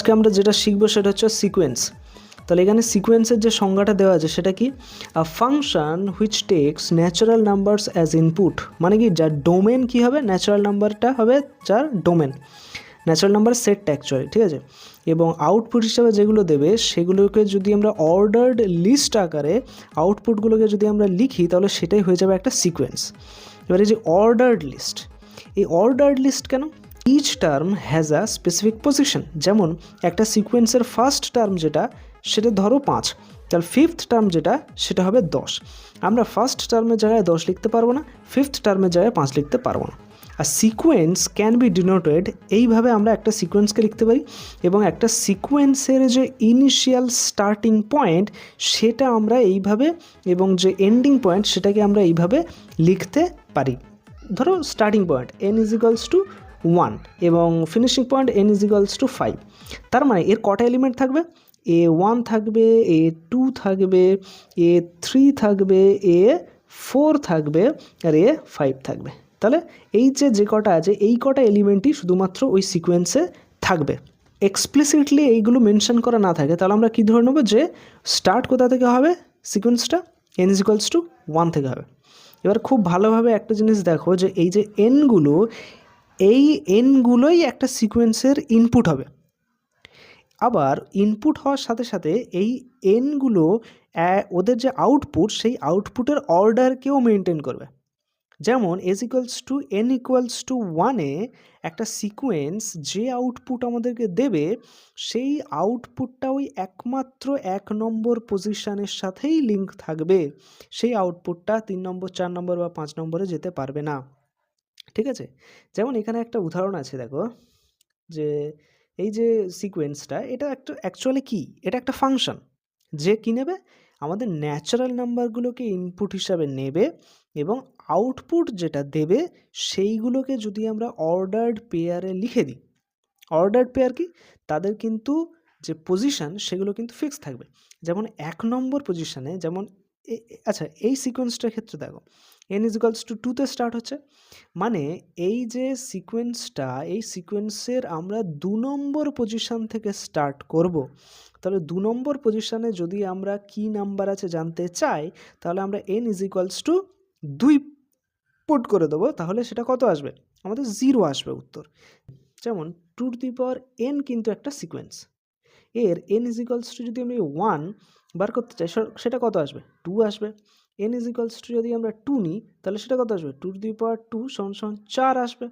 আজকে আমরা যেটা শিখবো সেটা হচ্ছে সিকোয়েন্স। তাহলে এখানে সিকোয়েন্সের যে সংজ্ঞাটা দেওয়া আছে সেটা কি, a function which takes natural numbers as input, মানে কি যার ডোমেন কি হবে, ন্যাচারাল নাম্বারটা হবে যার ডোমেন, ন্যাচারাল নাম্বার সেটটা অ্যাকচুয়ালি, ঠিক আছে। এবং আউটপুট হিসাবে যেগুলো দেবে সেগুলোকে যদি আমরা অর্ডার্ড লিস্ট আকারে আউটপুটগুলোকে যদি আমরা লিখি তাহলে সেটাই হয়ে যাবে একটা সিকোয়েন্স। এবারে যে অর্ডার্ড লিস্ট, এই অর্ডার্ড লিস্ট কেন, each term has a specific position. যেমন একটা সিকোয়েন্সের ফার্স্ট টার্ম যেটা সেটা ধরো 5, তাহলে ফিফথ টার্ম যেটা সেটা হবে 10। আমরা ফার্স্ট টার্মের জায়গায় 10 লিখতে পারবো না, ফিফথ টার্মের জায়গায় 5 লিখতে পারবো না। আর সিকোয়েন্স ক্যান বি ডিনোটেড, এইভাবে আমরা একটা সিকোয়েন্সকে লিখতে পারি। এবং একটা সিকোয়েন্সের যে ইনিশিয়াল স্টার্টিং পয়েন্ট সেটা আমরা এইভাবে, এবং যে এন্ডিং পয়েন্ট সেটাকে আমরা এইভাবে লিখতে পারি। ধরো starting point n is equals two 1 এবং finishing point n is equals two 5। তার মানে এর কটা এলিমেন্ট থাকবে, A1 থাকবে, A2 থাকবে, A3 থাকবে, A4 থাকবে, আর A5 থাকবে। তাহলে এই যে কটা আছে এই কটা এলিমেন্টই শুধুমাত্র ওই সিকোয়েন্সে থাকবে। এক্সপ্লিসিটলি এইগুলো মেনশন করা না থাকে তাহলে আমরা কী ধরে নেবো যে স্টার্ট কোথা থেকে হবে, সিকোয়েন্সটা n ইজ ইকুয়ালস টু 1 থেকে হবে। এবার খুব ভালোভাবে একটা জিনিস দেখো যে এই যে এনগুলো, এই এনগুলোই একটা সিকোয়েন্সের ইনপুট হবে। আবার ইনপুট হওয়ার সাথে সাথে এই এনগুলো ওদের যে আউটপুট সেই আউটপুটের অর্ডারকেও মেনটেন করবে। যেমন as equals to n equals to 1-এ একটা সিকোয়েন্স যে আউটপুট আমাদেরকে দেবে সেই আউটপুটটা ওই একমাত্র 1 নম্বর পজিশানের সাথেই লিঙ্ক থাকবে, সেই আউটপুটটা 3 নম্বর 4 নম্বর বা 5 নম্বরে যেতে পারবে না, ঠিক আছে। যেমন এখানে একটা উদাহরণ আছে, দেখো যে এই যে সিকোয়েন্সটা এটা একটা অ্যাকচুয়ালি কি, এটা একটা ফাংশন যে কী নেবে, আমাদের ন্যাচারাল নাম্বারগুলোকে ইনপুট হিসাবে নেবে এবং আউটপুট যেটা দেবে সেইগুলোকে যদি আমরা অর্ডার্ড পেয়ারে লিখে দিই, অর্ডার্ড পেয়ার কি, তাদের কিন্তু যে পজিশান সেগুলো কিন্তু ফিক্স থাকবে। যেমন 1 নম্বর পজিশানে, যেমন আচ্ছা এই সিকোয়েন্সটার ক্ষেত্রে দেখো n ইজ ইকুয়ালস টু 2-তে স্টার্ট হচ্ছে, মানে এই যে সিকোয়েন্সটা, এই সিকোয়েন্সের আমরা 2 নম্বর পজিশান থেকে স্টার্ট করব। তাহলে 2 নম্বর পজিশানে যদি আমরা কি নাম্বার আছে জানতে চাই তাহলে আমরা n is equals two 2 put করে দেবো, তাহলে সেটা কত আসবে, আমাদের 0 আসবে উত্তর। যেমন 2n কিন্তু একটা সিকোয়েন্স, এর n ইজ ইকুয়ালস টু যদি আমি 1 বার করতে চাই সেটা কত আসবে, 2 আসবে। n ইজ ইকুয়ালস টু যদি আমরা 2 নিই তাহলে সেটা কত আসবে, 2 সমান 4 আসবে।